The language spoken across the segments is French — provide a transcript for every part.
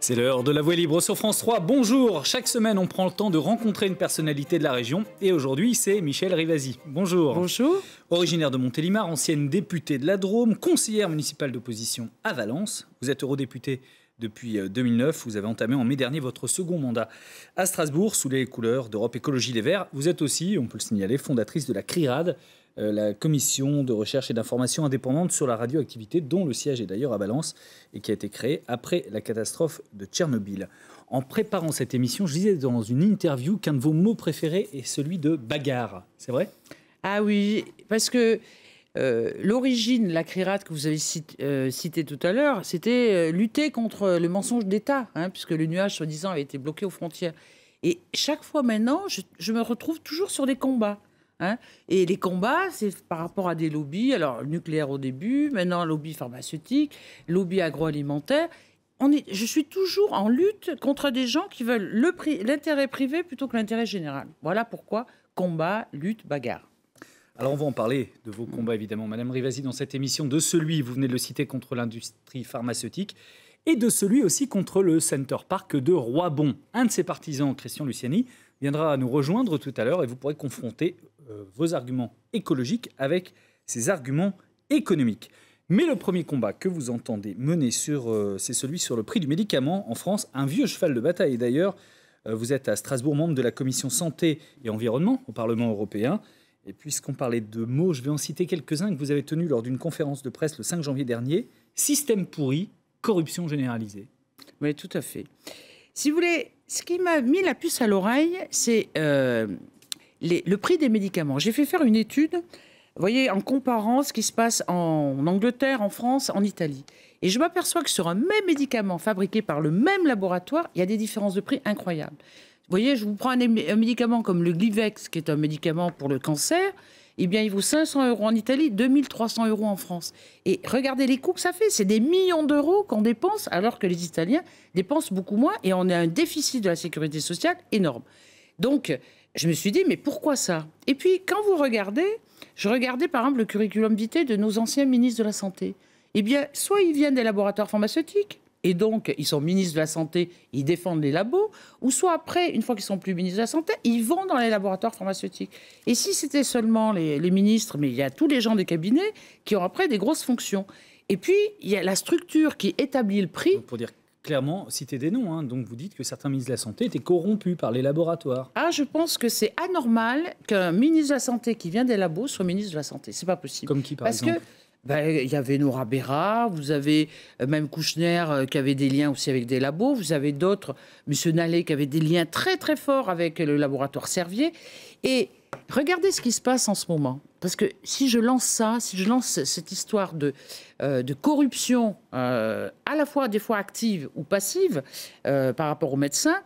C'est l'heure de la Voix libre sur France 3. Bonjour. Chaque semaine, on prend le temps de rencontrer une personnalité de la région. Et aujourd'hui, c'est Michèle Rivasi. Bonjour. Bonjour. Originaire de Montélimar, ancienne députée de la Drôme, conseillère municipale d'opposition à Valence. Vous êtes eurodéputée depuis 2009. Vous avez entamé en mai dernier votre second mandat à Strasbourg sous les couleurs d'Europe Écologie Les Verts. Vous êtes aussi, on peut le signaler, fondatrice de la CRIRAD, la commission de recherche et d'information indépendante sur la radioactivité, dont le siège est d'ailleurs à Valence et qui a été créée après la catastrophe de Tchernobyl. En préparant cette émission, je disais dans une interview qu'un de vos mots préférés est celui de bagarre. C'est vrai ? Ah oui, parce que l'origine, la CRIRAD que vous avez cité tout à l'heure, c'était lutter contre le mensonge d'État, puisque le nuage, soi-disant, avait été bloqué aux frontières. Et chaque fois maintenant, je me retrouve toujours sur des combats. Et les combats, c'est par rapport à des lobbies, alors nucléaire au début, maintenant lobby pharmaceutique, lobby agroalimentaire. Je suis toujours en lutte contre des gens qui veulent l'intérêt privé plutôt que l'intérêt général. Voilà pourquoi combat, lutte, bagarre. Alors on va en parler de vos combats évidemment, Madame Rivasi, dans cette émission, de celui, vous venez de le citer, contre l'industrie pharmaceutique et de celui aussi contre le Center Park de Roibon. Un de ses partisans, Christian Luciani, viendra nous rejoindre tout à l'heure et vous pourrez confronter vos arguments écologiques avec ses arguments économiques. Mais le premier combat que vous entendez mener, c'est celui sur le prix du médicament en France, un vieux cheval de bataille. Et d'ailleurs, vous êtes à Strasbourg, membre de la commission santé et environnement au Parlement européen. Et puisqu'on parlait de mots, je vais en citer quelques-uns que vous avez tenus lors d'une conférence de presse le 5 janvier dernier. Système pourri, corruption généralisée. Oui, tout à fait. Si vous voulez, ce qui m'a mis la puce à l'oreille, c'est le prix des médicaments. J'ai fait faire une étude, vous voyez, en comparant ce qui se passe en Angleterre, en France, en Italie. Et je m'aperçois que sur un même médicament fabriqué par le même laboratoire, il y a des différences de prix incroyables. Vous voyez, je vous prends un médicament comme le Glivex, qui est un médicament pour le cancer. Eh bien, il vaut 500 € en Italie, 2300 € en France. Et regardez les coûts que ça fait. C'est des millions d'euros qu'on dépense, alors que les Italiens dépensent beaucoup moins. Et on a un déficit de la sécurité sociale énorme. Donc, je me suis dit, mais pourquoi ça? Et puis, quand vous regardez, je regardais par exemple le curriculum vitae de nos anciens ministres de la Santé. Eh bien, soit ils viennent des laboratoires pharmaceutiques, et donc ils sont ministres de la Santé, ils défendent les labos, ou soit après, une fois qu'ils sont plus ministres de la Santé, ils vont dans les laboratoires pharmaceutiques. Et si c'était seulement les ministres, mais il y a tous les gens des cabinets qui ont après des grosses fonctions. Et puis, il y a la structure qui établit le prix. Donc, pour dire clairement, citer des noms, donc vous dites que certains ministres de la Santé étaient corrompus par les laboratoires. Ah, je pense que c'est anormal qu'un ministre de la Santé qui vient des labos soit ministre de la Santé. C'est pas possible. Comme qui, par exemple? Parce que il y avait Nora Berra, vous avez même Kouchner qui avait des liens aussi avec des labos, vous avez d'autres, M. Nallet qui avait des liens très très forts avec le laboratoire Servier. Et regardez ce qui se passe en ce moment. Parce que si je lance cette histoire de corruption, à la fois des fois active ou passive, par rapport aux médecins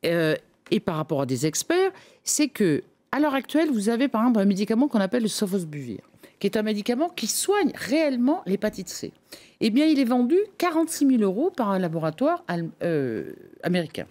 et par rapport à des experts, c'est que à l'heure actuelle, vous avez par exemple un médicament qu'on appelle le Sofosbuvir, qui est un médicament qui soigne réellement l'hépatite C. Eh bien, il est vendu 46 000 € par un laboratoire américain.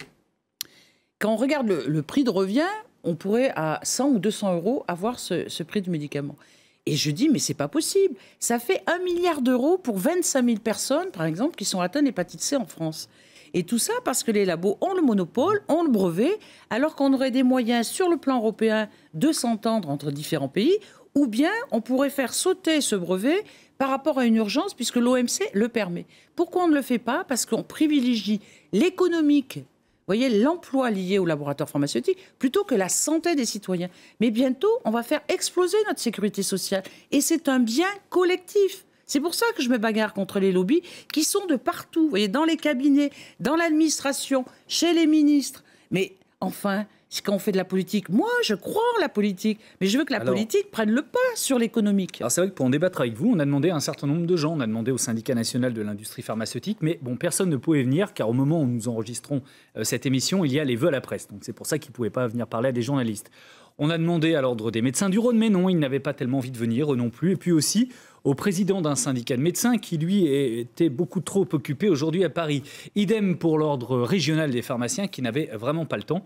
Quand on regarde le prix de revient, on pourrait à 100 ou 200 € avoir ce prix du médicament. Et je dis, mais c'est pas possible. Ça fait 1 milliard d'euros pour 25 000 personnes, par exemple, qui sont atteintes d'hépatite C en France. Et tout ça parce que les labos ont le monopole, ont le brevet, alors qu'on aurait des moyens sur le plan européen de s'entendre entre différents pays, ou bien on pourrait faire sauter ce brevet par rapport à une urgence, puisque l'OMC le permet. Pourquoi on ne le fait pas? Parce qu'on privilégie l'économique, vous voyez, l'emploi lié au laboratoire pharmaceutique, plutôt que la santé des citoyens. Mais bientôt, on va faire exploser notre sécurité sociale. Et c'est un bien collectif. C'est pour ça que je me bagarre contre les lobbies qui sont de partout. Vous voyez, dans les cabinets, dans l'administration, chez les ministres. Mais enfin, quand on fait de la politique, moi, je crois en la politique, mais je veux que la politique prenne le pas sur l'économique. Alors c'est vrai que pour en débattre avec vous, on a demandé à un certain nombre de gens. On a demandé au syndicat national de l'industrie pharmaceutique, mais bon, personne ne pouvait venir, car au moment où nous enregistrons cette émission, il y a les vœux à la presse. Donc c'est pour ça qu'ils ne pouvaient pas venir parler à des journalistes. On a demandé à l'ordre des médecins du Rhône, mais non, ils n'avaient pas tellement envie de venir, eux non plus. Et puis aussi au président d'un syndicat de médecins qui, lui, était beaucoup trop occupé aujourd'hui à Paris. Idem pour l'ordre régional des pharmaciens qui n'avait vraiment pas le temps.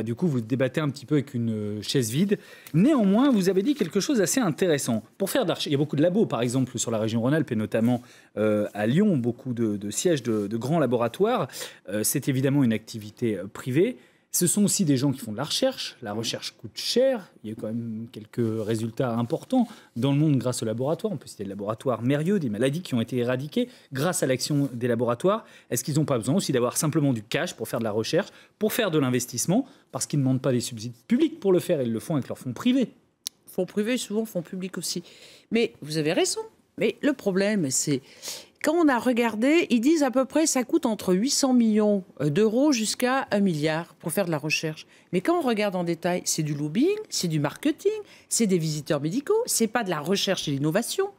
du coup, vous débattez un petit peu avec une chaise vide. Néanmoins, vous avez dit quelque chose d'assez intéressant. Pour faire de il y a beaucoup de labos, par exemple, sur la région Rhône-Alpes et notamment à Lyon, beaucoup de sièges de grands laboratoires. C'est évidemment une activité privée. Ce sont aussi des gens qui font de la recherche. La recherche coûte cher. Il y a quand même quelques résultats importants dans le monde grâce aux laboratoires. On peut citer le laboratoire Mérieux, des maladies qui ont été éradiquées grâce à l'action des laboratoires. Est-ce qu'ils n'ont pas besoin aussi d'avoir simplement du cash pour faire de la recherche, pour faire de l'investissement, parce qu'ils ne demandent pas des subsides publics pour le faire, ils le font avec leurs fonds privés. Fonds privés, souvent fonds publics aussi. Mais vous avez raison. Mais le problème, c'est... Quand on a regardé, ils disent à peu près ça coûte entre 800 millions d'euros jusqu'à 1 milliard pour faire de la recherche. Mais quand on regarde en détail, c'est du lobbying, c'est du marketing, c'est des visiteurs médicaux, c'est pas de la recherche et l'innovation.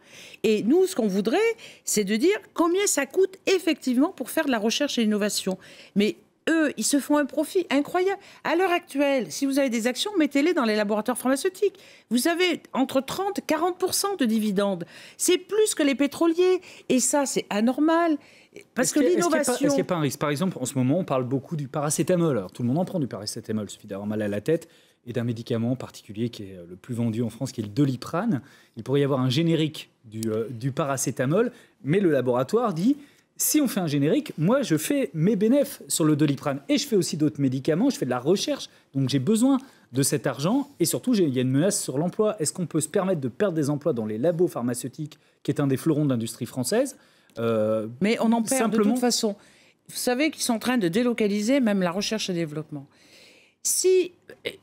Et nous, ce qu'on voudrait, c'est de dire combien ça coûte effectivement pour faire de la recherche et l'innovation. Mais eux, ils se font un profit incroyable. À l'heure actuelle, si vous avez des actions, mettez-les dans les laboratoires pharmaceutiques. Vous avez entre 30 et 40% de dividendes. C'est plus que les pétroliers. Et ça, c'est anormal. Parce que l'innovation... Est-ce qu'il n'y a pas un risque? Par exemple, en ce moment, on parle beaucoup du paracétamol. Alors, tout le monde en prend du paracétamol. Il suffit d'avoir mal à la tête et d'un médicament particulier qui est le plus vendu en France, qui est le Doliprane. Il pourrait y avoir un générique du paracétamol, mais le laboratoire dit... Si on fait un générique, moi, je fais mes bénéfices sur le Doliprane et je fais aussi d'autres médicaments, je fais de la recherche, donc j'ai besoin de cet argent et surtout, il y a une menace sur l'emploi. Est-ce qu'on peut se permettre de perdre des emplois dans les labos pharmaceutiques, qui est un des fleurons de l'industrie française Mais on en perd simplement... de toute façon. Vous savez qu'ils sont en train de délocaliser même la recherche et développement.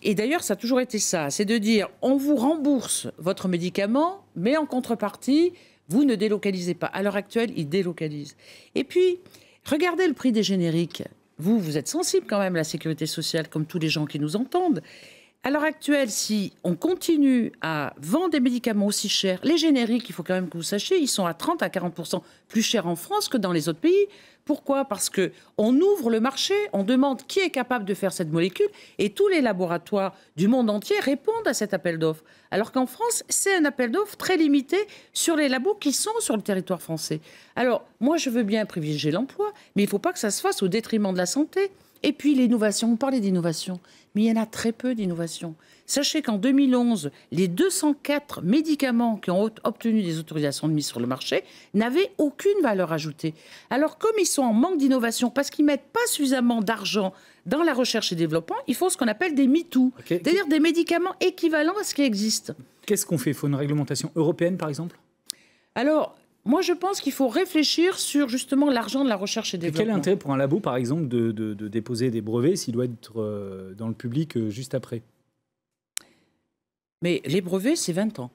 Et d'ailleurs, ça a toujours été ça, c'est de dire, on vous rembourse votre médicament, mais en contrepartie... Vous ne délocalisez pas. À l'heure actuelle, ils délocalisent. Et puis, regardez le prix des génériques. Vous êtes sensible quand même à la sécurité sociale, comme tous les gens qui nous entendent. À l'heure actuelle, si on continue à vendre des médicaments aussi chers, les génériques, il faut quand même que vous sachiez, ils sont à 30 à 40% plus chers en France que dans les autres pays. Pourquoi? Parce qu'on ouvre le marché, on demande qui est capable de faire cette molécule et tous les laboratoires du monde entier répondent à cet appel d'offres. Alors qu'en France, c'est un appel d'offres très limité sur les labos qui sont sur le territoire français. Alors, moi, je veux bien privilégier l'emploi, mais il ne faut pas que ça se fasse au détriment de la santé. Et puis l'innovation, vous parlez d'innovation, mais il y en a très peu d'innovation. Sachez qu'en 2011, les 204 médicaments qui ont obtenu des autorisations de mise sur le marché n'avaient aucune valeur ajoutée. Alors comme ils sont en manque d'innovation parce qu'ils ne mettent pas suffisamment d'argent dans la recherche et développement, il faut ce qu'on appelle des MeToo, c'est-à-dire des médicaments équivalents à ce qui existe. Qu'est-ce qu'on fait? Il faut une réglementation européenne, par exemple? Alors... Moi, je pense qu'il faut réfléchir sur justement l'argent de la recherche et développement. Quel est l'intérêt pour un labo, par exemple, de déposer des brevets s'il doit être dans le public juste après? Mais les brevets, c'est 20 ans.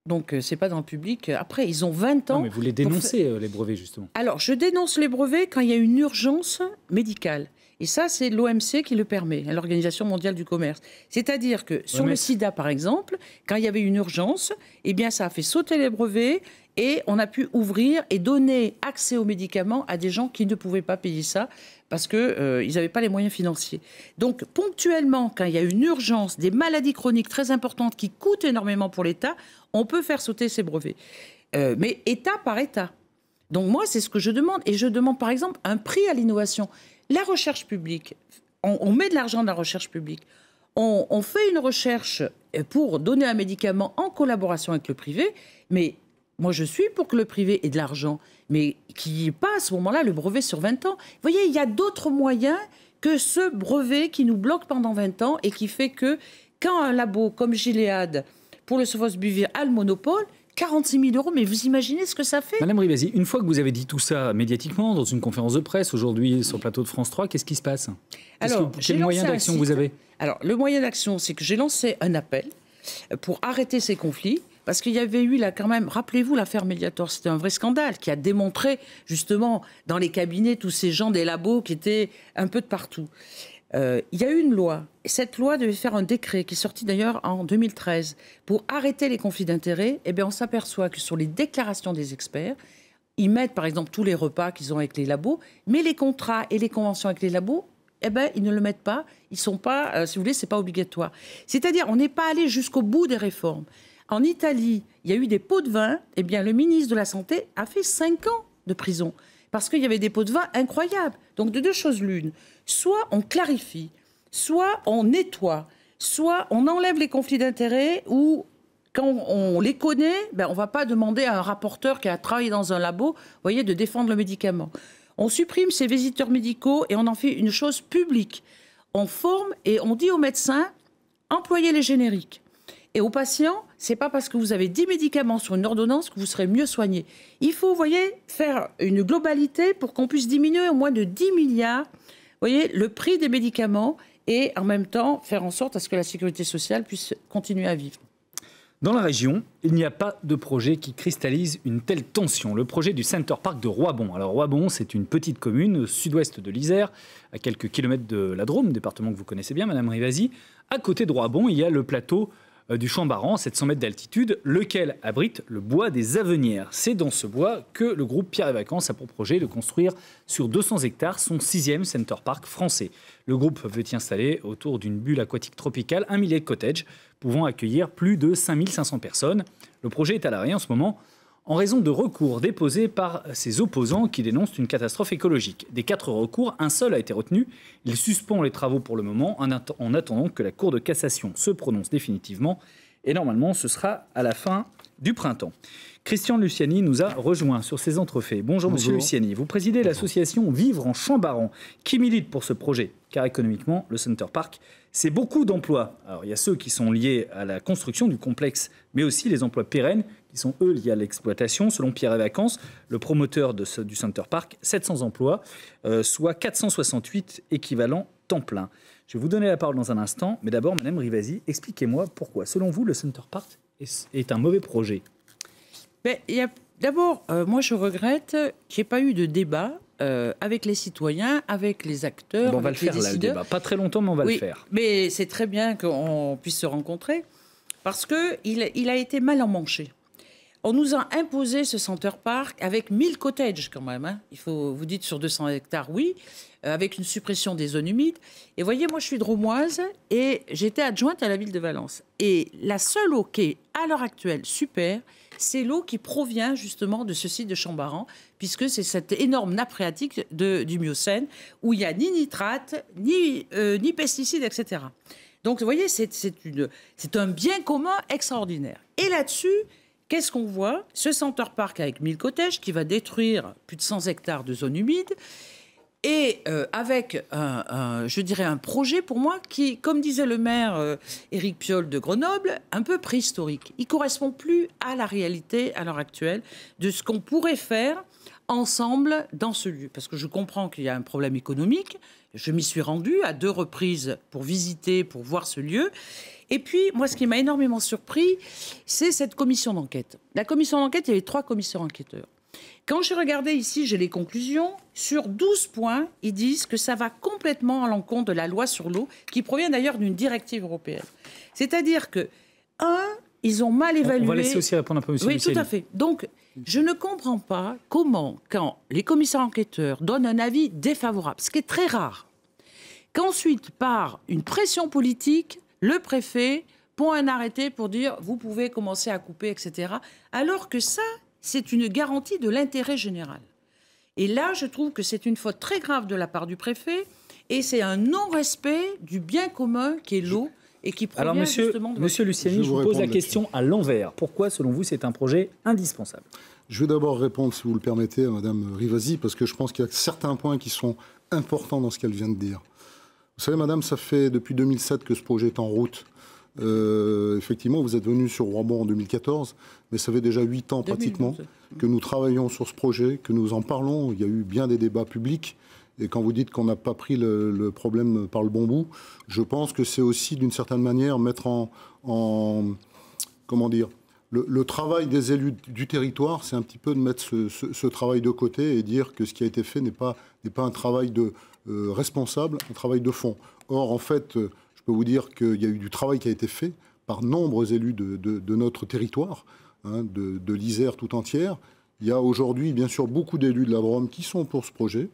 Donc, ce n'est pas dans le public. Après, ils ont 20 ans. Non, mais vous les dénoncez, les brevets, justement. Alors, je dénonce les brevets quand il y a une urgence médicale. Et ça, c'est l'OMC qui le permet, l'Organisation mondiale du commerce. C'est-à-dire que sur le sida, par exemple, quand il y avait une urgence, eh bien, ça a fait sauter les brevets et on a pu ouvrir et donner accès aux médicaments à des gens qui ne pouvaient pas payer ça parce qu'ils n'avaient pas les moyens financiers. Donc, ponctuellement, quand il y a une urgence, des maladies chroniques très importantes qui coûtent énormément pour l'État, on peut faire sauter ces brevets. Mais État par État. Donc, moi, c'est ce que je demande. Et je demande, par exemple, un prix à l'innovation. La recherche publique, on met de l'argent dans la recherche publique. On fait une recherche pour donner un médicament en collaboration avec le privé, mais moi je suis pour que le privé ait de l'argent, mais qu'il n'y ait pas à ce moment-là le brevet sur 20 ans. Vous voyez, il y a d'autres moyens que ce brevet qui nous bloque pendant 20 ans et qui fait que quand un labo comme Gilead, pour le sofosbuvir, a le monopole, 46 000 €, mais vous imaginez ce que ça fait? Madame Rivasi, une fois que vous avez dit tout ça médiatiquement, dans une conférence de presse, aujourd'hui sur le plateau de France 3, qu'est-ce qui se passe? Quel moyen d'action vous avez? Alors, le moyen d'action, c'est que j'ai lancé un appel pour arrêter ces conflits, parce qu'il y avait eu, là, quand même, rappelez-vous, l'affaire Mediator, c'était un vrai scandale qui a démontré, justement, dans les cabinets, tous ces gens des labos qui étaient un peu de partout. Il y a eu une loi, et cette loi devait faire un décret qui est sorti d'ailleurs en 2013 pour arrêter les conflits d'intérêts. Eh bien, on s'aperçoit que sur les déclarations des experts, ils mettent par exemple tous les repas qu'ils ont avec les labos, mais les contrats et les conventions avec les labos, eh ben, ils ne le mettent pas. Ils sont pas, si vous voulez, c'est pas obligatoire. C'est-à-dire, on n'est pas allé jusqu'au bout des réformes. En Italie, il y a eu des pots de vin. Eh bien, le ministre de la Santé a fait 5 ans de prison parce qu'il y avait des pots de vin incroyables. Donc, de deux choses l'une. Soit on clarifie soit on nettoie, soit on enlève les conflits d'intérêts ou quand on les connaît, on ne va pas demander à un rapporteur qui a travaillé dans un labo, voyez, de défendre le médicament. On supprime ces visiteurs médicaux et on en fait une chose publique. On forme et on dit aux médecins, employez les génériques. Et aux patients, ce n'est pas parce que vous avez 10 médicaments sur une ordonnance que vous serez mieux soigné. Il faut, vous voyez, faire une globalité pour qu'on puisse diminuer au moins de 10 milliards, vous voyez, le prix des médicaments et en même temps faire en sorte à ce que la sécurité sociale puisse continuer à vivre. Dans la région, il n'y a pas de projet qui cristallise une telle tension. Le projet du Center Park de Roibon. Alors Roibon, c'est une petite commune au sud-ouest de l'Isère, à quelques kilomètres de la Drôme, département que vous connaissez bien, Madame Rivasi. À côté de Roibon, il y a le plateau du Chambaran, 700 mètres d'altitude, lequel abrite le bois des Avenières. C'est dans ce bois que le groupe Pierre et Vacances a pour projet de construire sur 200 hectares son 6e Center Park français. Le groupe veut y installer autour d'une bulle aquatique tropicale 1 millier de cottages, pouvant accueillir plus de 5500 personnes. Le projet est à l'arrêt en ce moment en raison de recours déposés par ses opposants qui dénoncent une catastrophe écologique. Des 4 recours, un seul a été retenu. Il suspend les travaux pour le moment en attendant que la Cour de cassation se prononce définitivement. Et normalement, ce sera à la fin du printemps. Christian Luciani nous a rejoint sur ces entrefaits. Bonjour, Monsieur Luciani. Vous présidez l'association Vivre en Chambaran qui milite pour ce projet. Car économiquement, le Center Park, c'est beaucoup d'emplois. Alors, il y a ceux qui sont liés à la construction du complexe, mais aussi les emplois pérennes qui sont, eux, liés à l'exploitation. Selon Pierre et Vacances, le promoteur du Center Park, 700 emplois, soit 468 équivalents temps plein. Je vais vous donner la parole dans un instant, mais d'abord, Madame Rivasi, expliquez-moi pourquoi, selon vous, le Center Park est un mauvais projet. D'abord, moi, je regrette qu'il n'y ait pas eu de débat avec les citoyens, avec les acteurs, on va avec le faire, les décideurs. là, le débat. Pas très longtemps, mais on va le faire. Mais c'est très bien qu'on puisse se rencontrer parce qu'il a été mal emmanché. On nous a imposé ce Center Park avec 1000 cottages quand même. Hein. Il faut, vous dites sur 200 hectares, oui, avec une suppression des zones humides. Et voyez, moi je suis drômoise et j'étais adjointe à la ville de Valence. Et la seule eau qui est à l'heure actuelle super, c'est l'eau qui provient justement de ce site de Chambaran, puisque c'est cette énorme nappe phréatique du Miocène où il n'y a ni nitrate, ni pesticides, etc. Donc vous voyez, c'est un bien commun extraordinaire. Et là-dessus, qu'est-ce qu'on voit? Ce Center Park avec 1000 cottages qui va détruire plus de 100 hectares de zones humides et avec, je dirais, un projet pour moi qui, comme disait le maire Éric Piolle de Grenoble, un peu préhistorique. Il ne correspond plus à la réalité à l'heure actuelle de ce qu'on pourrait faire ensemble dans ce lieu. Parce que je comprends qu'il y a un problème économique. Je m'y suis rendue à 2 reprises pour visiter, pour voir ce lieu. Et puis, moi, ce qui m'a énormément surpris, c'est cette commission d'enquête. La commission d'enquête, il y avait 3 commissaires enquêteurs. Quand j'ai regardé ici, j'ai les conclusions. Sur 12 points, ils disent que ça va complètement à l'encontre de la loi sur l'eau, qui provient d'ailleurs d'une directive européenne. C'est-à-dire que, ils ont mal évalué... On va laisser aussi répondre un peu, monsieur Luciani. Oui, tout à fait. Donc, je ne comprends pas comment, quand les commissaires enquêteurs donnent un avis défavorable, ce qui est très rare, qu'ensuite, par une pression politique, le préfet pond un arrêté pour dire « vous pouvez commencer à couper, etc. » Alors que ça, c'est une garantie de l'intérêt général. Et là, je trouve que c'est une faute très grave de la part du préfet et c'est un non-respect du bien commun qui est l'eau et qui provient justement de... Monsieur Luciani, je vous pose la question à l'envers. Pourquoi, selon vous, c'est un projet indispensable? Je vais d'abord répondre, si vous le permettez, à Madame Rivasi, parce que je pense qu'il y a certains points qui sont importants dans ce qu'elle vient de dire. Vous savez, Madame, ça fait depuis 2007 que ce projet est en route. Effectivement, vous êtes venu sur Roibon en 2014, mais ça fait déjà 8 ans pratiquement 2012. Que nous travaillons sur ce projet, que nous en parlons. Il y a eu bien des débats publics. Et quand vous dites qu'on n'a pas pris le problème par le bon bout, je pense que c'est aussi, d'une certaine manière, mettre comment dire, le travail des élus du territoire, c'est un petit peu de mettre ce travail de côté et dire que ce qui a été fait n'est pas un travail responsable, un travail de fond. Or, en fait, je peux vous dire qu'il y a eu du travail qui a été fait par nombreux élus de notre territoire, hein, de l'Isère tout entière. Il y a aujourd'hui, bien sûr, beaucoup d'élus de la Drôme qui sont pour ce projet.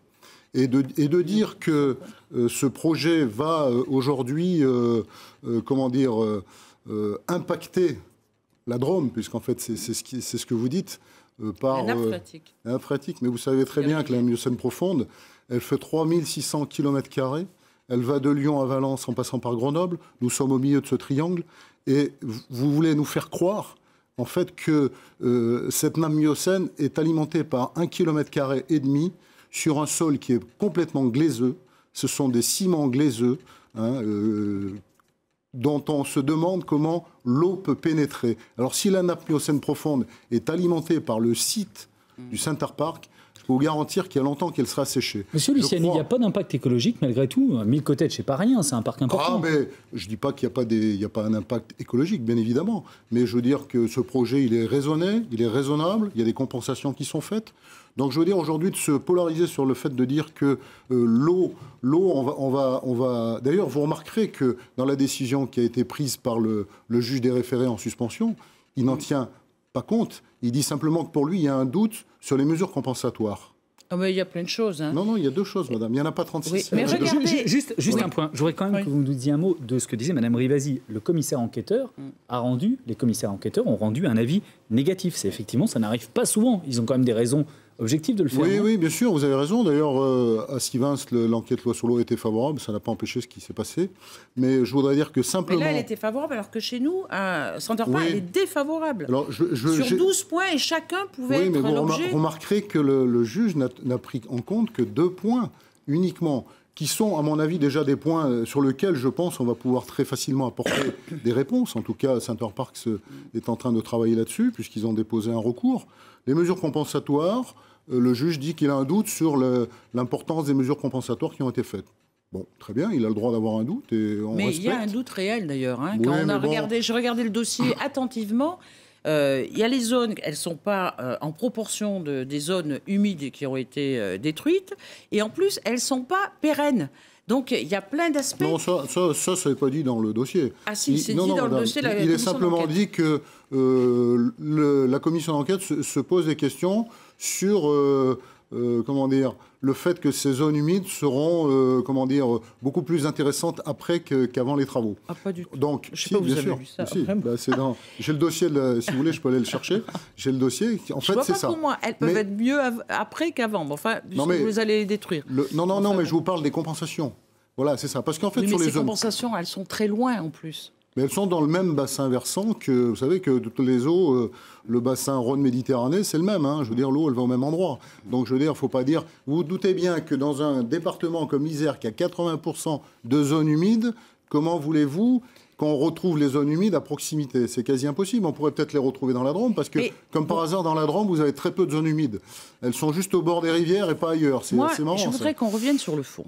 Et de dire que ce projet va aujourd'hui, impacter la Drôme, puisqu'en fait, c'est ce que vous dites, par... La nappe phréatique. Mais vous savez très bien que la Miocène profonde, elle fait 3600 km². Elle va de Lyon à Valence en passant par Grenoble. Nous sommes au milieu de ce triangle. Et vous voulez nous faire croire, en fait, que cette nappe Miocène est alimentée par 1,5 km² sur un sol qui est complètement glaiseux. Ce sont des ciments glaiseux, dont on se demande comment l'eau peut pénétrer. Alors, si la nappe Miocène profonde est alimentée par le site du Center Park, je peux vous garantir qu'il y a longtemps qu'elle sera séchée. Monsieur Luciani, il n'y a pas d'impact écologique malgré tout. 1000 Cottages, c'est pas rien, c'est un parc important. Ah, mais je ne dis pas qu'il n'y a pas un impact écologique, bien évidemment. Mais je veux dire que ce projet, il est raisonné, il est raisonnable, il y a des compensations qui sont faites. Donc je veux dire aujourd'hui de se polariser sur le fait de dire que l'eau, on va... D'ailleurs, vous remarquerez que dans la décision qui a été prise par le juge des référés en suspension, il n'en tient pas compte. Il dit simplement que pour lui, il y a un doute sur les mesures compensatoires. Ah mais il y a plein de choses. Hein. Non, il y a 2 choses, madame. Il n'y en a pas 36. Oui, mais regardez... Juste un point. Je voudrais quand même que vous nous disiez un mot de ce que disait Mme Rivasi. Le commissaire enquêteur les commissaires enquêteurs ont rendu un avis négatif. C'est effectivement, ça n'arrive pas souvent. Ils ont quand même des raisons objectives de le faire. Oui, bien sûr, vous avez raison. D'ailleurs, à Sivins, l'enquête loi sur l'eau était favorable. Ça n'a pas empêché ce qui s'est passé. Mais je voudrais dire que simplement... Mais là, elle était favorable, alors que chez nous, à Center Park, elle est défavorable. Alors, sur 12 points, et chacun pouvait être l'objet... Vous remarquerez que le juge n'a pris en compte que 2 points uniquement, qui sont, à mon avis, déjà des points sur lesquels, je pense, on va pouvoir très facilement apporter des réponses. En tout cas, Center Park est en train de travailler là-dessus, puisqu'ils ont déposé un recours. Les mesures compensatoires, le juge dit qu'il a un doute sur l'importance des mesures compensatoires qui ont été faites. Bon, très bien, il a le droit d'avoir un doute et on mais respecte. Il y a un doute réel, d'ailleurs. Hein, oui, quand je regardais le dossier attentivement. Il y a les zones, elles ne sont pas en proportion des zones humides qui ont été détruites. Et en plus, elles ne sont pas pérennes. Donc, il y a plein d'aspects... Non, ça n'est pas dit dans le dossier. Ah si, c'est dit dans le dossier de la Il commission est simplement dit que la commission d'enquête se pose des questions sur... le fait que ces zones humides seront, beaucoup plus intéressantes après qu'avant les travaux. Ah, pas du tout. Donc, je sais pas, vous avez vu ça. Si, j'ai le dossier, si vous voulez, je peux aller le chercher. J'ai le dossier. En fait, c'est ça. Pour moi, elles peuvent être mieux après qu'avant. Enfin, vous allez les détruire. Non, mais je vous parle des compensations. Voilà, c'est ça. Parce qu'en fait, sur les zones... ces compensations, elles sont très loin en plus. Mais elles sont dans le même bassin versant que, vous savez, que toutes les eaux, le bassin Rhône-Méditerranée, c'est le même. Hein. Je veux dire, l'eau, elle va au même endroit. Donc, je veux dire, il ne faut pas dire... Vous vous doutez bien que dans un département comme l'Isère, qui a 80% de zones humides, comment voulez-vous qu'on retrouve les zones humides à proximité? C'est quasi impossible. On pourrait peut-être les retrouver dans la Drôme, parce que, comme par hasard, dans la Drôme, vous avez très peu de zones humides. Elles sont juste au bord des rivières et pas ailleurs. C'est marrant, je voudrais qu'on revienne sur le fond.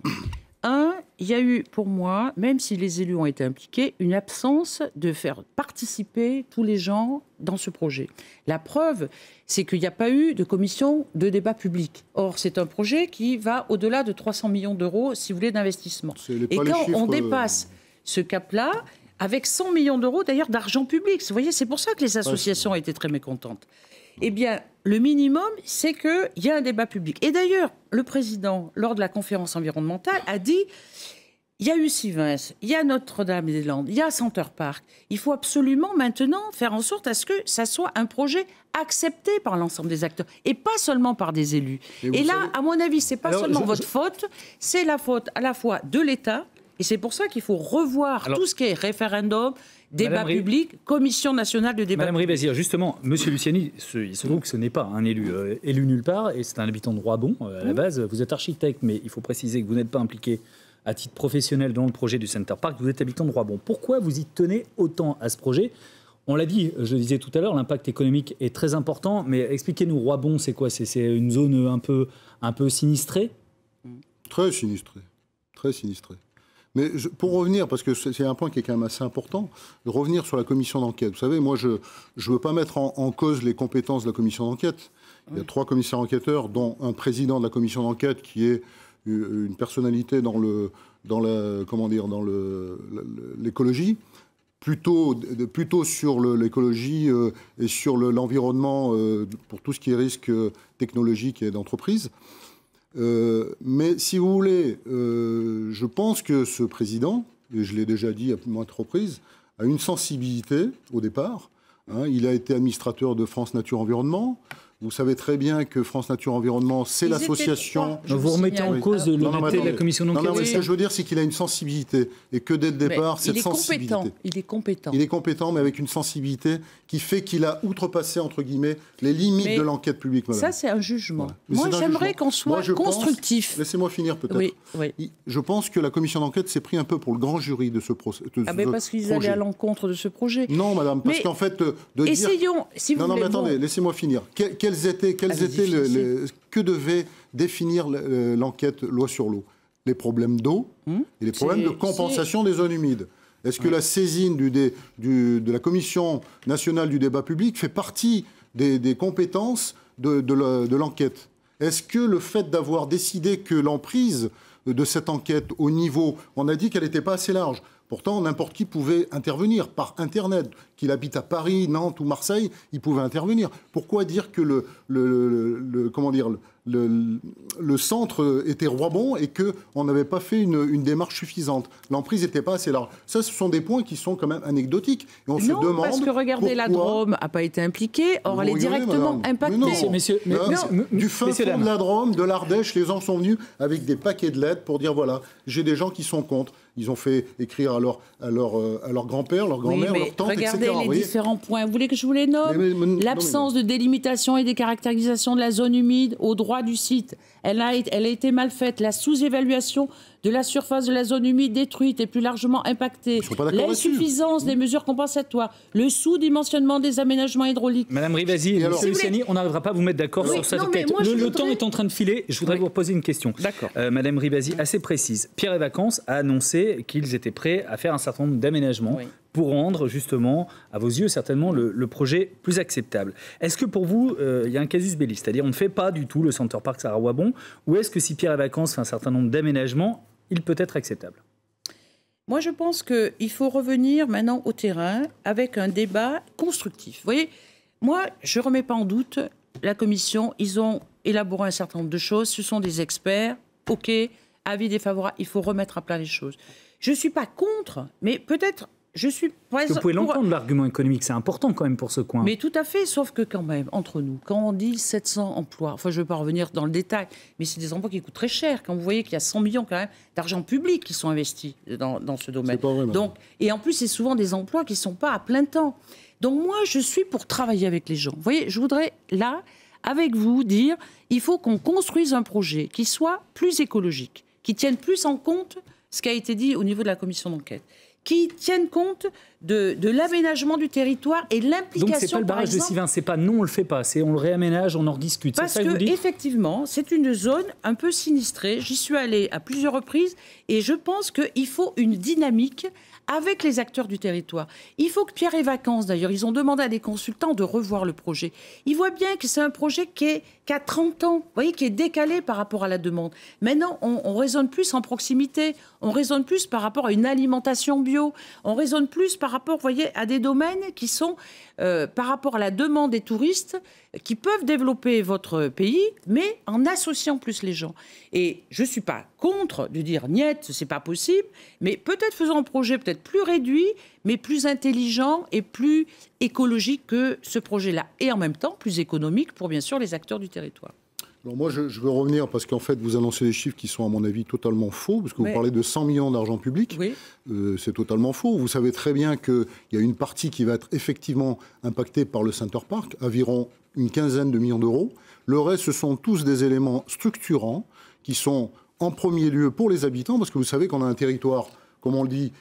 Il y a eu, pour moi, même si les élus ont été impliqués, une absence de faire participer tous les gens dans ce projet. La preuve, c'est qu'il n'y a pas eu de commission de débat public. Or, c'est un projet qui va au-delà de 300 millions d'euros, si vous voulez, d'investissement. Et quand on dépasse ce cap-là, avec 100 millions d'euros, d'ailleurs, d'argent public, vous voyez, c'est pour ça que les associations étaient très mécontentes. Eh bien, le minimum, c'est qu'il y a un débat public. Et d'ailleurs, le président, lors de la conférence environnementale, a dit, il y a eu Sivins, il y a Notre-Dame-des-Landes, il y a Center Park. Il faut absolument maintenant faire en sorte à ce que ça soit un projet accepté par l'ensemble des acteurs, et pas seulement par des élus. Et là, à mon avis, c'est pas seulement votre faute, c'est la faute à la fois de l'État, et c'est pour ça qu'il faut revoir tout ce qui est référendum, débat public, commission nationale de débat Madame public. Rivasi, justement, monsieur Luciani, il se trouve que ce n'est pas un élu nulle part, et c'est un habitant de Roibon à la base. Vous êtes architecte, mais il faut préciser que vous n'êtes pas impliqué à titre professionnel dans le projet du Center Park. Vous êtes habitant de Roibon. Pourquoi vous y tenez autant à ce projet? On l'a dit, je le disais tout à l'heure, l'impact économique est très important, mais expliquez-nous, Roibon, c'est quoi? C'est une zone un peu sinistrée? Très sinistrée. Très sinistrée. Mais pour revenir, parce que c'est un point qui est quand même assez important, de revenir sur la commission d'enquête. Vous savez, moi, je ne veux pas mettre en cause les compétences de la commission d'enquête. Il y a 3 commissaires enquêteurs, dont un président de la commission d'enquête qui est une personnalité dans l'écologie, plutôt sur l'écologie et sur l'environnement pour tout ce qui est risque technologique et d'entreprise. Mais si vous voulez, je pense que ce président, et je l'ai déjà dit à maintes reprises, a une sensibilité au départ. Il a été administrateur de France Nature Environnement. Vous savez très bien que France Nature Environnement, c'est l'association... Vous remettez en cause l'honnêteté de la commission d'enquête. Non, mais ce que je veux dire, c'est qu'il a une sensibilité. Et que dès le départ, cette sensibilité... Il est compétent. Il est compétent, mais avec une sensibilité qui fait qu'il a outrepassé, entre guillemets, les limites de l'enquête publique, madame. Ça, c'est un jugement. Ouais. Moi, j'aimerais qu'on soit constructif. Laissez-moi finir, peut-être. Oui. Je pense que la commission d'enquête s'est pris un peu pour le grand jury de ce projet. Parce qu'ils allaient à l'encontre de ce projet. Non, madame, parce qu'en fait... Essayons, si vous voulez... Non, mais attendez, laissez-moi finir. Que devait définir l'enquête loi sur l'eau? Les problèmes d'eau et les problèmes de compensation des zones humides. Est-ce que la saisine de la Commission nationale du débat public fait partie des compétences de l'enquête? Est-ce que le fait d'avoir décidé que l'emprise de cette enquête au niveau... On a dit qu'elle n'était pas assez large. Pourtant, n'importe qui pouvait intervenir par Internet. Qu'il habite à Paris, Nantes ou Marseille, il pouvait intervenir. Pourquoi dire que le centre était Roibon et qu'on n'avait pas fait une démarche suffisante? L'emprise n'était pas assez large. Ça, ce sont des points qui sont quand même anecdotiques. Et on se demande parce que regardez, la Drôme n'a pas été impliquée. Or, elle est directement impactée. Du fin fond de la Drôme, de l'Ardèche, les gens sont venus avec des paquets de lettres pour dire voilà, j'ai des gens qui sont contre. Ils ont fait écrire à leur grand-père, leur grand-mère, leur tante, regardez etc. Les différents points. Vous voulez que je vous les nomme? L'absence de délimitation et de caractérisation de la zone humide au droit du site. Elle a été mal faite. La sous-évaluation de la surface de la zone humide détruite et plus largement impactée. L'insuffisance des mesures compensatoires. Le sous-dimensionnement des aménagements hydrauliques. Madame Rivasi, Monsieur Luciani, on n'arrivera pas à vous mettre d'accord sur cette enquête. Le temps est en train de filer. Je voudrais vous poser une question. D'accord. Madame Rivasi, assez précise. Pierre et Vacances a annoncé qu'ils étaient prêts à faire un certain nombre d'aménagements pour rendre, justement, à vos yeux, certainement, le projet plus acceptable. Est-ce que pour vous, il y a un casus belli? C'est-à-dire, on ne fait pas du tout le Center Parcs à Roibon? Ou est-ce que si Pierre et Vacances fait un certain nombre d'aménagements, il peut être acceptable? Moi, je pense qu'il faut revenir maintenant au terrain avec un débat constructif. Vous voyez, moi, je ne remets pas en doute la commission. Ils ont élaboré un certain nombre de choses. Ce sont des experts. OK, avis défavorable. Il faut remettre à plat les choses. Je ne suis pas contre, mais peut-être... Vous pouvez l'entendre, l'argument économique, c'est important quand même pour ce coin. Mais tout à fait, sauf que quand même, entre nous, quand on dit 700 emplois, enfin je ne vais pas revenir dans le détail, mais c'est des emplois qui coûtent très cher. Quand vous voyez qu'il y a 100 millions quand même d'argent public qui sont investis dans ce domaine. C'est pas vrai, donc, et en plus, c'est souvent des emplois qui ne sont pas à plein temps. Donc moi, je suis pour travailler avec les gens. Vous voyez, je voudrais là, avec vous, dire il faut qu'on construise un projet qui soit plus écologique, qui tienne plus en compte ce qui a été dit au niveau de la commission d'enquête, qui tiennent compte de l'aménagement du territoire et l'implication. Donc c'est pas le barrage de Sivins, c'est pas non on le fait pas, c'est on le réaménage, on en rediscute. Parce que effectivement, c'est une zone un peu sinistrée. J'y suis allée à plusieurs reprises et je pense qu'il faut une dynamique avec les acteurs du territoire. Il faut que Pierre et Vacances, d'ailleurs, ils ont demandé à des consultants de revoir le projet. Ils voient bien que c'est un projet qui a 30 ans, vous voyez, qui est décalé par rapport à la demande. Maintenant, on raisonne plus en proximité, on raisonne plus par rapport à une alimentation bio, on raisonne plus par rapport, vous voyez, à des domaines qui sont par rapport à la demande des touristes qui peuvent développer votre pays, mais en associant plus les gens. Et je ne suis pas contre de dire « niet, c'est pas possible », mais peut-être faisons un projet peut-être plus réduit, mais plus intelligent et plus écologique que ce projet-là. Et en même temps, plus économique pour, bien sûr, les acteurs du territoire. Alors moi, je veux revenir parce qu'en fait, vous annoncez des chiffres qui sont, à mon avis, totalement faux, parce que vous parlez de 100 millions d'argent public. Oui. C'est totalement faux. Vous savez très bien qu'il y a une partie qui va être effectivement impactée par le Center Parcs, environ une quinzaine de millions d'euros. Le reste, ce sont tous des éléments structurants qui sont en premier lieu pour les habitants, parce que vous savez qu'on a un territoire, comme on le dit,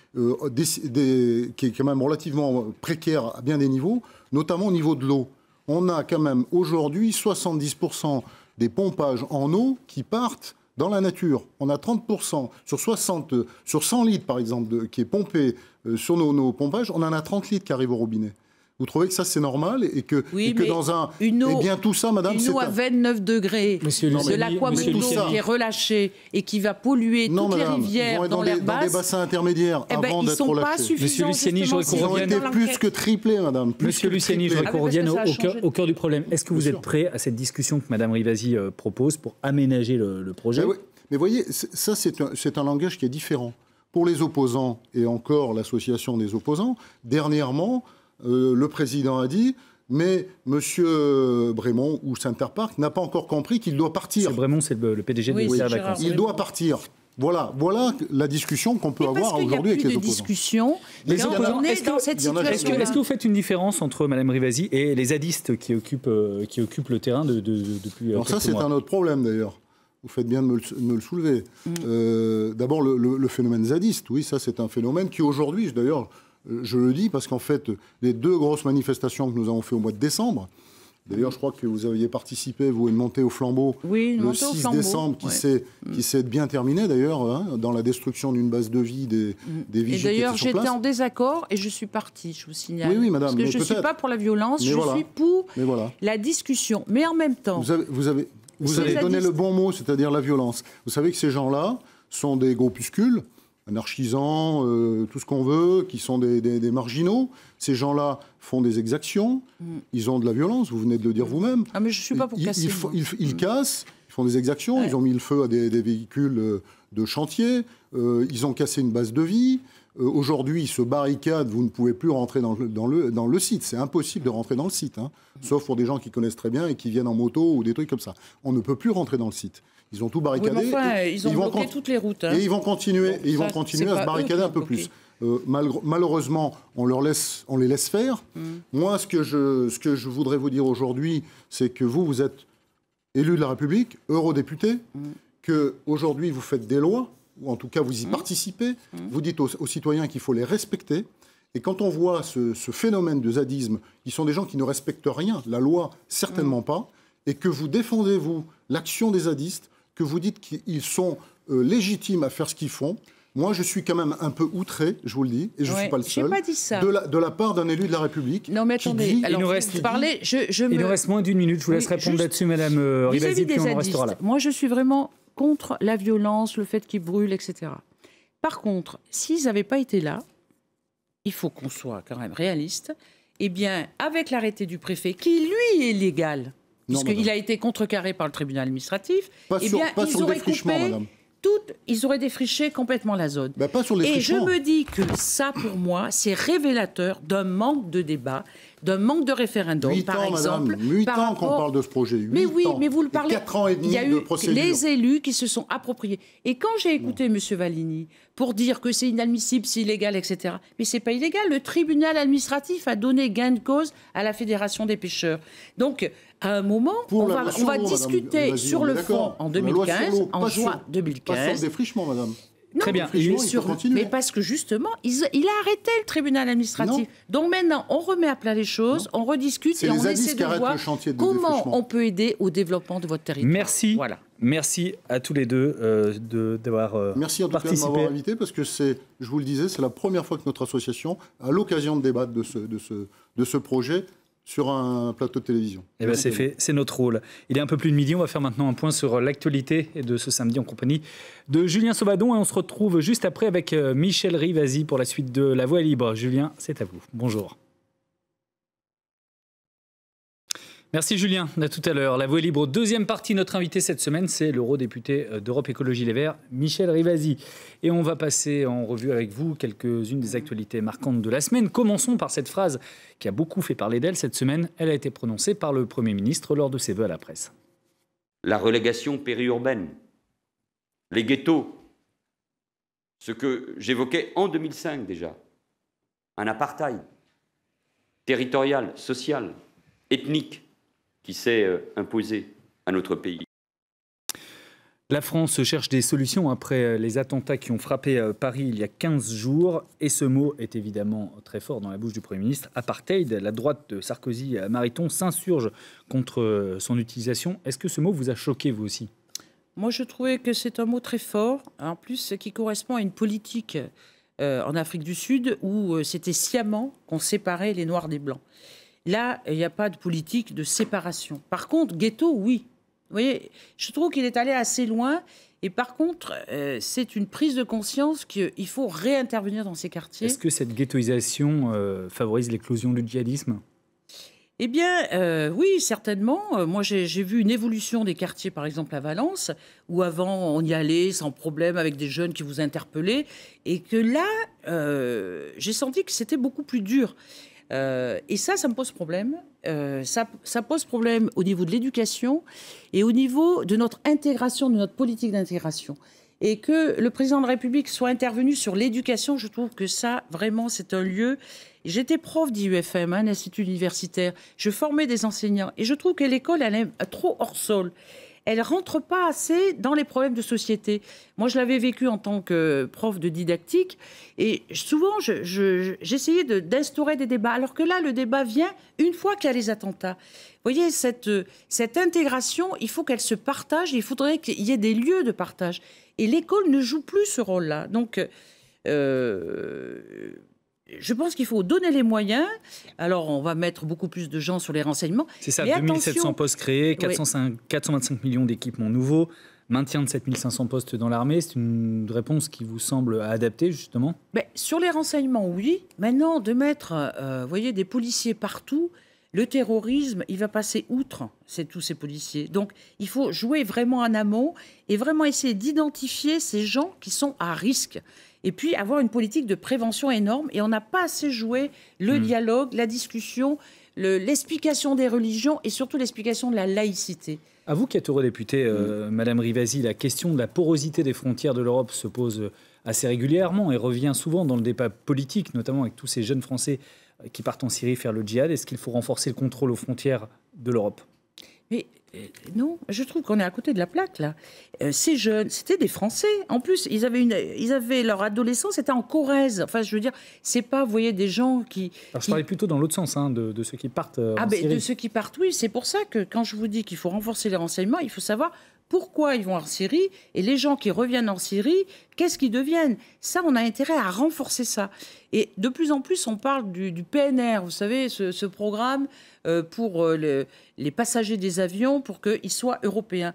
qui est quand même relativement précaire à bien des niveaux, notamment au niveau de l'eau. On a quand même aujourd'hui 70% des pompages en eau qui partent dans la nature. On a 30% sur 100 litres, par exemple, qui est pompé sur nos pompages, on en a 30 litres qui arrivent au robinet. Vous trouvez que ça, c'est normal et que dans un... Une eau, eh bien, tout ça, madame, une eau à 29 degrés, de l'aquamondo qui est relâché et qui va polluer toutes les rivières dans l'air basse... dans des bassins intermédiaires avant d'être relâchés. Monsieur Luciani, je voudrais qu'on revienne... Ils ont été plus que triplés, madame. Monsieur Luciani, je voudrais qu'on revienne au cœur du problème. Est-ce que vous êtes prêt à cette discussion que Madame Rivasi propose pour aménager le projet? Mais voyez, ça, c'est un langage qui est différent. Pour les opposants, et encore l'association des opposants, dernièrement... le président a dit Mais M. Brémond ou Center Park n'a pas encore compris qu'il doit partir. M. Brémond, c'est le PDG de Oui, Vacances. Il doit partir. Voilà la discussion qu'on peut avoir aujourd'hui avec les opposants. discussion. Les quand opposants, on est dans cette situation. Est-ce que vous faites une différence entre Mme Rivasi et les zadistes qui occupent le terrain depuis Alors ça, c'est mois. un autre problème d'ailleurs. Vous faites bien de me le soulever. D'abord, le phénomène zadiste, oui, ça c'est un phénomène qui aujourd'hui, d'ailleurs, je le dis parce qu'en fait, les 2 grosses manifestations que nous avons fait au mois de décembre, d'ailleurs, je crois que vous aviez participé, vous, à une montée au flambeau le 6 décembre, qui s'est bien terminée, d'ailleurs, hein, dans la destruction d'une base de vie des vigiles qui étaient sur place. Et d'ailleurs, j'étais en désaccord et je suis partie, je vous signale. Oui, madame. Parce que je ne suis pas pour la violence, je suis pour la discussion. Mais en même temps... Vous avez donné le bon mot, c'est-à-dire la violence. Vous savez que ces gens-là sont des groupuscules, anarchisants, tout ce qu'on veut, qui sont des marginaux. Ces gens-là font des exactions, ils ont de la violence, vous venez de le dire vous-même. Ah mais je ne suis pas pour casser. Ils cassent, ils font des exactions, ils ont mis le feu à des véhicules de chantier, ils ont cassé une base de vie. Aujourd'hui, ils se barricadent, vous ne pouvez plus rentrer dans le site. C'est impossible de rentrer dans le site, hein, sauf pour des gens qui connaissent très bien et qui viennent en moto ou des trucs comme ça. On ne peut plus rentrer dans le site. Ils ont tout barricadé. Oui, enfin, ils ont bloqué toutes les routes. Hein. Et ils vont continuer, à se barricader un peu plus. Malheureusement, on les laisse faire. Moi, ce que je voudrais vous dire aujourd'hui, c'est que vous êtes élu de la République, eurodéputé, qu'aujourd'hui, vous faites des lois, ou en tout cas, vous y participez. Vous dites aux citoyens qu'il faut les respecter. Et quand on voit ce phénomène de zadisme, qui sont des gens qui ne respectent rien, la loi, certainement pas, et que vous défendez, vous, l'action des zadistes, que vous dites qu'ils sont légitimes à faire ce qu'ils font, moi, je suis quand même un peu outré, je vous le dis, et je ne suis pas le seul, pas dit ça. de la part d'un élu de la République. Non, mais attendez, il nous reste moins d'une minute, je vous laisse répondre là-dessus, Madame Rivasi, puis on restera là. Moi, je suis vraiment contre la violence, le fait qu'ils brûlent, etc. Par contre, s'ils n'avaient pas été là, il faut qu'on soit quand même réaliste, eh bien, avec l'arrêté du préfet, qui lui est légal, puisqu'il a été contrecarré par le tribunal administratif, ils auraient coupé... Ils auraient défriché complètement la zone. Pas sur les et je me dis que ça, pour moi, c'est révélateur d'un manque de débat, d'un manque de référendum, par exemple. 8 ans qu'on parle de ce projet. Mais oui, mais vous le parlez. 4 ans et demi de procédure. Il y a eu les élus qui se sont appropriés. Et quand j'ai écouté M. Valigny pour dire que c'est inadmissible, c'est illégal, etc. Mais c'est pas illégal. Le tribunal administratif a donné gain de cause à la Fédération des pêcheurs. Donc, à un moment, on va discuter sur le fond en 2015, en juin 2015. Pas sur le défrichement, madame. Non, très bien. Mais parce que justement, il a arrêté le tribunal administratif. Donc maintenant, on remet à plat les choses, on rediscute et on essaie de voir comment on peut aider au développement de votre territoire. Merci. Voilà. Merci à tous les deux d'avoir participé. Merci en tout cas de m'avoir invité parce que je vous le disais, c'est la première fois que notre association a l'occasion de débattre de ce projet sur un plateau de télévision. Eh bien, c'est fait, c'est notre rôle. Il est un peu plus de midi, on va faire maintenant un point sur l'actualité de ce samedi en compagnie de Julien Sauvadon et on se retrouve juste après avec Michel Rivasi pour la suite de La Voix est libre. Julien, c'est à vous. Bonjour. Merci Julien, à tout à l'heure. La Voix est libre, deuxième partie. Notre invité cette semaine, c'est l'eurodéputé d'Europe Écologie Les Verts, Michel Rivasi. Et on va passer en revue avec vous quelques-unes des actualités marquantes de la semaine. Commençons par cette phrase qui a beaucoup fait parler d'elle cette semaine. Elle a été prononcée par le Premier ministre lors de ses vœux à la presse. La relégation périurbaine, les ghettos, ce que j'évoquais en 2005 déjà, un apartheid territorial, social, ethnique, qui s'est imposé à notre pays. La France cherche des solutions après les attentats qui ont frappé Paris il y a 15 jours. Et ce mot est évidemment très fort dans la bouche du Premier ministre. Apartheid, la droite de Sarkozy-Mariton s'insurge contre son utilisation. Est-ce que ce mot vous a choqué, vous aussi ? Moi, je trouvais que c'est un mot très fort, en plus qui correspond à une politique en Afrique du Sud où c'était sciemment qu'on séparait les Noirs des Blancs. Là, il n'y a pas de politique de séparation. Par contre, ghetto, oui. Vous voyez, je trouve qu'il est allé assez loin. Et par contre, c'est une prise de conscience qu'il faut réintervenir dans ces quartiers. Est-ce que cette ghettoisation favorise l'éclosion du djihadisme ? Eh bien, oui, certainement. Moi, j'ai vu une évolution des quartiers, par exemple à Valence, où avant, on y allait sans problème avec des jeunes qui vous interpellaient. Et que là, j'ai senti que c'était beaucoup plus dur. Et ça me pose problème. Ça pose problème au niveau de l'éducation et au niveau de notre intégration, de notre politique d'intégration. Et que le président de la République soit intervenu sur l'éducation, je trouve que ça, vraiment, c'est un lieu... J'étais prof d'IUFM, un institut universitaire. Je formais des enseignants. Et je trouve que l'école, elle est trop hors sol. Elle ne rentre pas assez dans les problèmes de société. Moi, je l'avais vécu en tant que prof de didactique. Et souvent, j'essayais d'instaurer des débats. Alors que là, le débat vient une fois qu'il y a les attentats. Vous voyez, cette intégration, il faut qu'elle se partage. Il faudrait qu'il y ait des lieux de partage. Et l'école ne joue plus ce rôle-là. Donc... je pense qu'il faut donner les moyens. Alors, on va mettre beaucoup plus de gens sur les renseignements. C'est ça, 2700 postes créés, 425 millions d'équipements nouveaux, maintien de 7500 postes dans l'armée. C'est une réponse qui vous semble adaptée, justement? Sur les renseignements, oui. Maintenant, de mettre voyez, des policiers partout, le terrorisme, il va passer outre tous ces policiers. Donc, il faut jouer vraiment en amont et vraiment essayer d'identifier ces gens qui sont à risque. Et puis avoir une politique de prévention énorme. Et on n'a pas assez joué le dialogue, la discussion, l'explication des religions et surtout l'explication de la laïcité. À vous qui êtes eurodéputée, Madame Rivasi, la question de la porosité des frontières de l'Europe se pose assez régulièrement et revient souvent dans le débat politique, notamment avec tous ces jeunes Français qui partent en Syrie faire le djihad. Est-ce qu'il faut renforcer le contrôle aux frontières de l'Europe? Mais non, je trouve qu'on est à côté de la plaque, là. Ces jeunes, c'était des Français. En plus, ils avaient leur adolescence, c'était en Corrèze. Enfin, je veux dire, c'est pas, vous voyez, des gens qui... Alors, je parlais plutôt dans l'autre sens, de ceux qui partent en Syrie. De ceux qui partent, oui. C'est pour ça que quand je vous dis qu'il faut renforcer les renseignements, il faut savoir pourquoi ils vont en Syrie. Et les gens qui reviennent en Syrie, qu'est-ce qu'ils deviennent? Ça, on a intérêt à renforcer ça. Et de plus en plus, on parle du PNR, vous savez, ce programme pour les passagers des avions, pour qu'ils soient européens.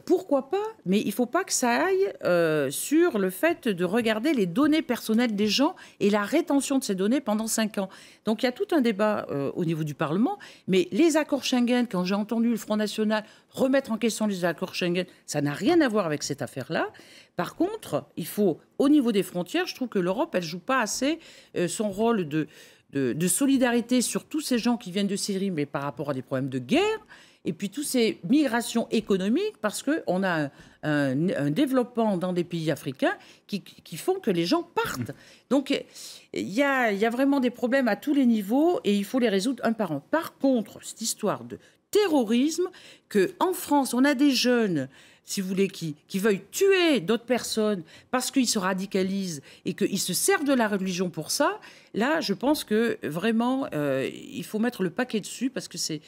Pourquoi pas? Mais il ne faut pas que ça aille sur le fait de regarder les données personnelles des gens et la rétention de ces données pendant 5 ans. Donc il y a tout un débat au niveau du Parlement, mais les accords Schengen, quand j'ai entendu le Front National remettre en question les accords Schengen, ça n'a rien à voir avec cette affaire-là. Par contre, il faut, au niveau des frontières, je trouve que l'Europe, elle ne joue pas assez son rôle de solidarité sur tous ces gens qui viennent de Syrie, mais par rapport à des problèmes de guerre. Et puis, toutes ces migrations économiques, parce qu'on a un développement dans des pays africains qui font que les gens partent. Donc, il y a vraiment des problèmes à tous les niveaux et il faut les résoudre un par un. Par contre, cette histoire de terrorisme, qu'en France, on a des jeunes, si vous voulez, qui veuillent tuer d'autres personnes parce qu'ils se radicalisent et qu'ils se servent de la religion pour ça, là, je pense que vraiment, il faut mettre le paquet dessus parce que c'est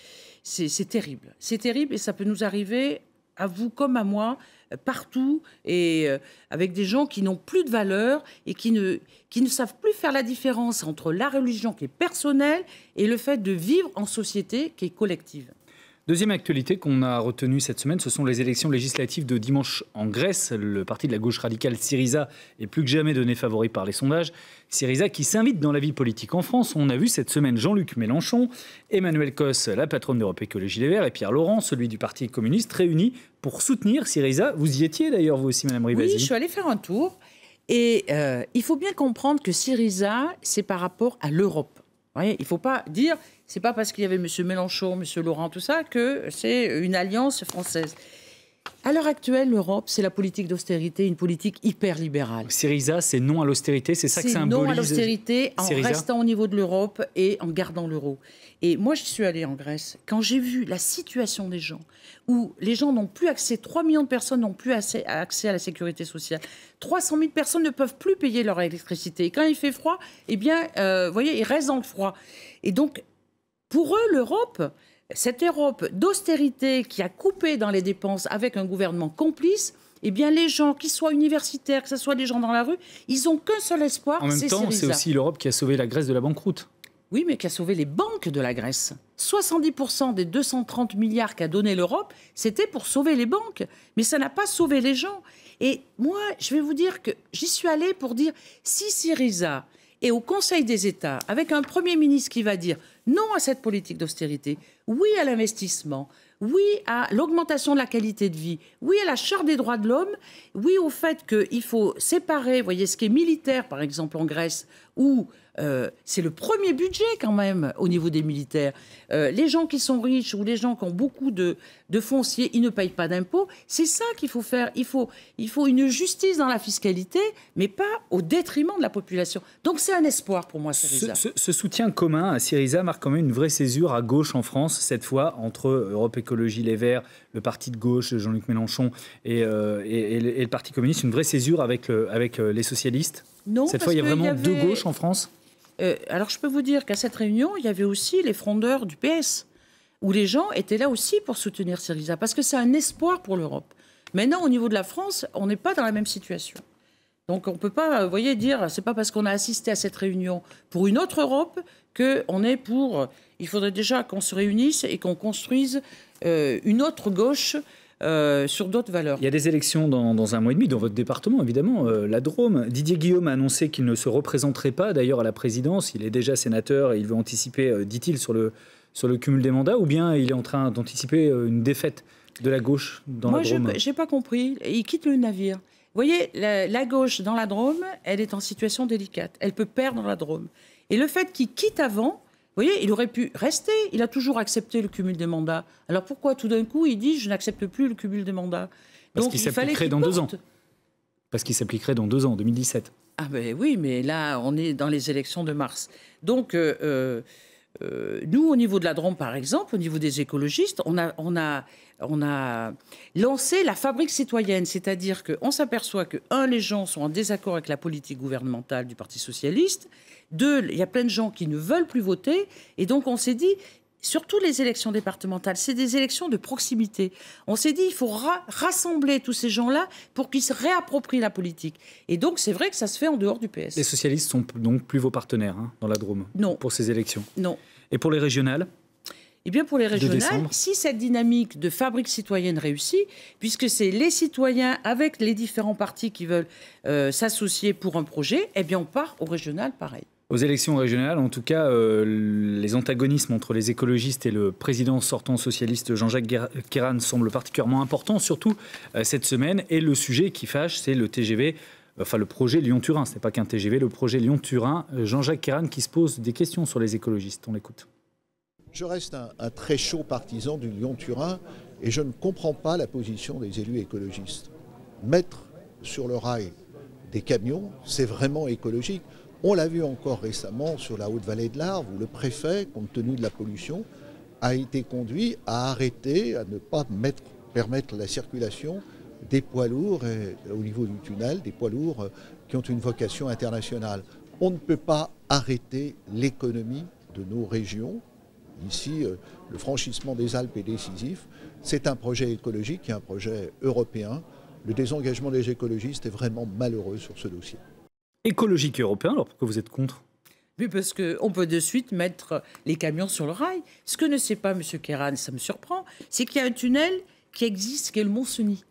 terrible. C'est terrible et ça peut nous arriver, à vous comme à moi, partout, et avec des gens qui n'ont plus de valeur et qui ne savent plus faire la différence entre la religion qui est personnelle et le fait de vivre en société qui est collective. Deuxième actualité qu'on a retenue cette semaine, ce sont les élections législatives de dimanche en Grèce. Le parti de la gauche radicale Syriza est plus que jamais donné favori par les sondages. Syriza qui s'invite dans la vie politique en France. On a vu cette semaine Jean-Luc Mélenchon, Emmanuel Cos, la patronne d'Europe Écologie Les Verts, et Pierre Laurent, celui du Parti communiste, réunis pour soutenir Syriza. Vous y étiez d'ailleurs, vous aussi, Madame Rivasi? Oui, je suis allée faire un tour. Et il faut bien comprendre que Syriza, c'est par rapport à l'Europe. Il ne faut pas dire, c'est pas parce qu'il y avait M. Mélenchon, M. Laurent, tout ça, que c'est une alliance française. À l'heure actuelle, l'Europe, c'est la politique d'austérité, une politique hyper libérale. Syriza, c'est non à l'austérité, c'est ça que symbolise. C'est non à l'austérité en Syriza. restant au niveau de l'Europe et en gardant l'euro. Et moi, je suis allée en Grèce. Quand j'ai vu la situation des gens, où les gens n'ont plus accès, 3 millions de personnes n'ont plus accès à la sécurité sociale, 300 000 personnes ne peuvent plus payer leur électricité. Et quand il fait froid, eh bien, vous voyez, ils restent dans le froid. Et donc, pour eux, l'Europe, cette Europe d'austérité qui a coupé dans les dépenses avec un gouvernement complice, eh bien, les gens, qu'ils soient universitaires, que ce soit des gens dans la rue, ils n'ont qu'un seul espoir, c'est Syriza. En même temps, c'est aussi l'Europe qui a sauvé la Grèce de la banqueroute. Oui, mais qui a sauvé les banques de la Grèce. 70% des 230 milliards qu'a donné l'Europe, c'était pour sauver les banques. Mais ça n'a pas sauvé les gens. Et moi, je vais vous dire que j'y suis allée pour dire, si Syriza est au Conseil des États, avec un Premier ministre qui va dire non à cette politique d'austérité, oui à l'investissement, oui à l'augmentation de la qualité de vie, oui à la Charte des droits de l'homme, oui au fait qu'il faut séparer, vous voyez, ce qui est militaire, par exemple en Grèce, ou c'est le premier budget quand même au niveau des militaires. Les gens qui sont riches ou les gens qui ont beaucoup de foncier, ils ne payent pas d'impôts. C'est ça qu'il faut faire. Il faut une justice dans la fiscalité, mais pas au détriment de la population. Donc c'est un espoir pour moi, Syriza. Ce soutien commun à Syriza marque quand même une vraie césure à gauche en France, cette fois, entre Europe Écologie Les Verts, le parti de gauche de Jean-Luc Mélenchon et le Parti communiste, une vraie césure avec les socialistes. Non, cette fois, il y a vraiment deux gauches en France. Alors, je peux vous dire qu'à cette réunion, il y avait aussi les frondeurs du PS, où les gens étaient là aussi pour soutenir Syriza, parce que c'est un espoir pour l'Europe. Maintenant, au niveau de la France, on n'est pas dans la même situation. Donc, on ne peut pas, vous voyez, dire, c'est pas parce qu'on a assisté à cette réunion pour une autre Europe qu'on est pour... Il faudrait déjà qu'on se réunisse et qu'on construise une autre gauche sur d'autres valeurs. Il y a des élections dans un mois et demi, dans votre département, évidemment, la Drôme. Didier Guillaume a annoncé qu'il ne se représenterait pas, d'ailleurs, à la présidence. Il est déjà sénateur et il veut anticiper, dit-il, sur le cumul des mandats, ou bien il est en train d'anticiper une défaite de la gauche dans la Drôme? Moi, je n'ai pas compris. Il quitte le navire. Vous voyez, la gauche dans la Drôme, elle est en situation délicate. Elle peut perdre la Drôme. Et le fait qu'il quitte avant... Vous voyez, il aurait pu rester. Il a toujours accepté le cumul des mandats. Alors pourquoi tout d'un coup il dit je n'accepte plus le cumul des mandats? Donc il s'appliquerait dans 2 ans. Parce qu'il s'appliquerait dans 2 ans, 2017. Ah ben oui, mais là on est dans les élections de mars. Donc nous, au niveau de la Drôme par exemple, au niveau des écologistes, on a lancé la fabrique citoyenne, c'est-à-dire qu'on s'aperçoit que, les gens sont en désaccord avec la politique gouvernementale du Parti socialiste, 2, il y a plein de gens qui ne veulent plus voter, et donc on s'est dit, surtout les élections départementales, c'est des élections de proximité. On s'est dit, il faut rassembler tous ces gens-là pour qu'ils se réapproprient la politique. Et donc c'est vrai que ça se fait en dehors du PS. Les socialistes sont donc plus vos partenaires dans la Drôme? Non. Pour ces élections? Non. Et pour les régionales? Eh bien, pour les régionales, si cette dynamique de fabrique citoyenne réussit, puisque c'est les citoyens avec les différents partis qui veulent s'associer pour un projet, eh bien, on part au régional pareil. Aux élections régionales, en tout cas, les antagonismes entre les écologistes et le président sortant socialiste Jean-Jacques Guérin semblent particulièrement importants, surtout cette semaine. Et le sujet qui fâche, c'est le TGV, enfin le projet Lyon-Turin. Ce n'est pas qu'un TGV, le projet Lyon-Turin. Jean-Jacques Guérin qui se pose des questions sur les écologistes. On l'écoute. Je reste un très chaud partisan du Lyon-Turin et je ne comprends pas la position des élus écologistes. Mettre sur le rail des camions, c'est vraiment écologique. On l'a vu encore récemment sur la Haute-Vallée de l'Arve où le préfet, compte tenu de la pollution, a été conduit à arrêter, à ne pas permettre la circulation des poids lourds au niveau du tunnel, des poids lourds qui ont une vocation internationale. On ne peut pas arrêter l'économie de nos régions. Ici, le franchissement des Alpes est décisif. C'est un projet écologique et un projet européen. Le désengagement des écologistes est vraiment malheureux sur ce dossier. Écologique et européen, alors pourquoi vous êtes contre? Oui, parce qu'on peut de suite mettre les camions sur le rail. Ce que ne sait pas M. Kéran, ça me surprend, c'est qu'il y a un tunnel qui existe, qui est le Mont-Cenis,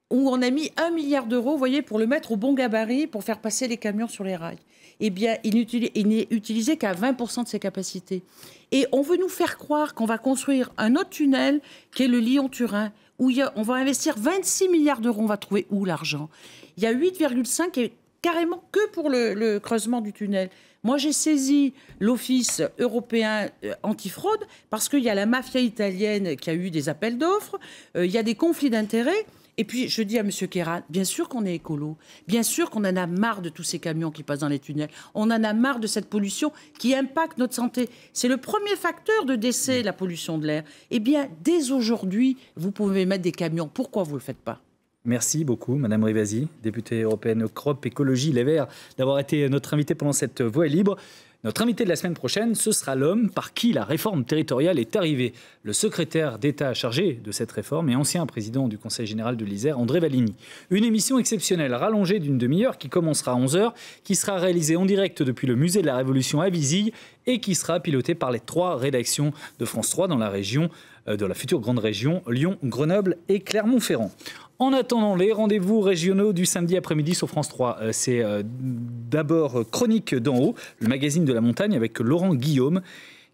où on a mis 1 milliard d'euros, vous voyez, pour le mettre au bon gabarit, pour faire passer les camions sur les rails. Eh bien, il n'est utilisé qu'à 20% de ses capacités. Et on veut nous faire croire qu'on va construire un autre tunnel, qui est le Lyon-Turin, où on va investir 26 milliards d'euros. On va trouver où l'argent? Il y a 8,5 et carrément que pour le creusement du tunnel. Moi, j'ai saisi l'Office européen antifraude parce qu'il y a la mafia italienne qui a eu des appels d'offres, il y a des conflits d'intérêts. Et puis, je dis à M. Kéran, bien sûr qu'on est écolo, bien sûr qu'on en a marre de tous ces camions qui passent dans les tunnels, on en a marre de cette pollution qui impacte notre santé. C'est le premier facteur de décès, la pollution de l'air. Eh bien, dès aujourd'hui, vous pouvez mettre des camions. Pourquoi vous ne le faites pas ? Merci beaucoup, Madame Rivasi, députée européenne Europe Écologie Les Verts, d'avoir été notre invitée pendant cette Voix est libre. Notre invité de la semaine prochaine, ce sera l'homme par qui la réforme territoriale est arrivée. Le secrétaire d'État chargé de cette réforme et ancien président du Conseil général de l'Isère, André Valigny. Une émission exceptionnelle, rallongée d'1 demi-heure, qui commencera à 11h, qui sera réalisée en direct depuis le musée de la Révolution à Vizille et qui sera pilotée par les 3 rédactions de France 3 dans la région, de la future grande région, Lyon, Grenoble et Clermont-Ferrand. En attendant, les rendez-vous régionaux du samedi après-midi sur France 3, c'est d'abord Chronique d'en haut, le magazine de la montagne avec Laurent Guillaume,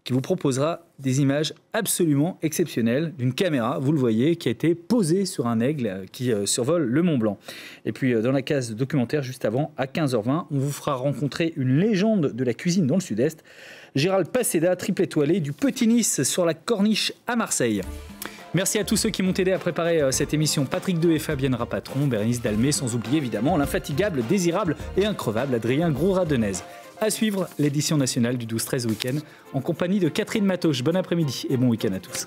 qui vous proposera des images absolument exceptionnelles d'une caméra, vous le voyez, qui a été posée sur un aigle qui survole le Mont Blanc. Et puis dans la case documentaire, juste avant, à 15h20, on vous fera rencontrer une légende de la cuisine dans le Sud-Est, Gérald Paseda, triple étoilé du Petit Nice sur la Corniche à Marseille. Merci à tous ceux qui m'ont aidé à préparer cette émission. Patrick Deux et Fabienne Rapatron, Bérénice Dalmé, sans oublier évidemment l'infatigable, désirable et increvable Adrien Groux-Radenez. À suivre l'édition nationale du 12-13 week-end en compagnie de Catherine Matoche. Bon après-midi et bon week-end à tous.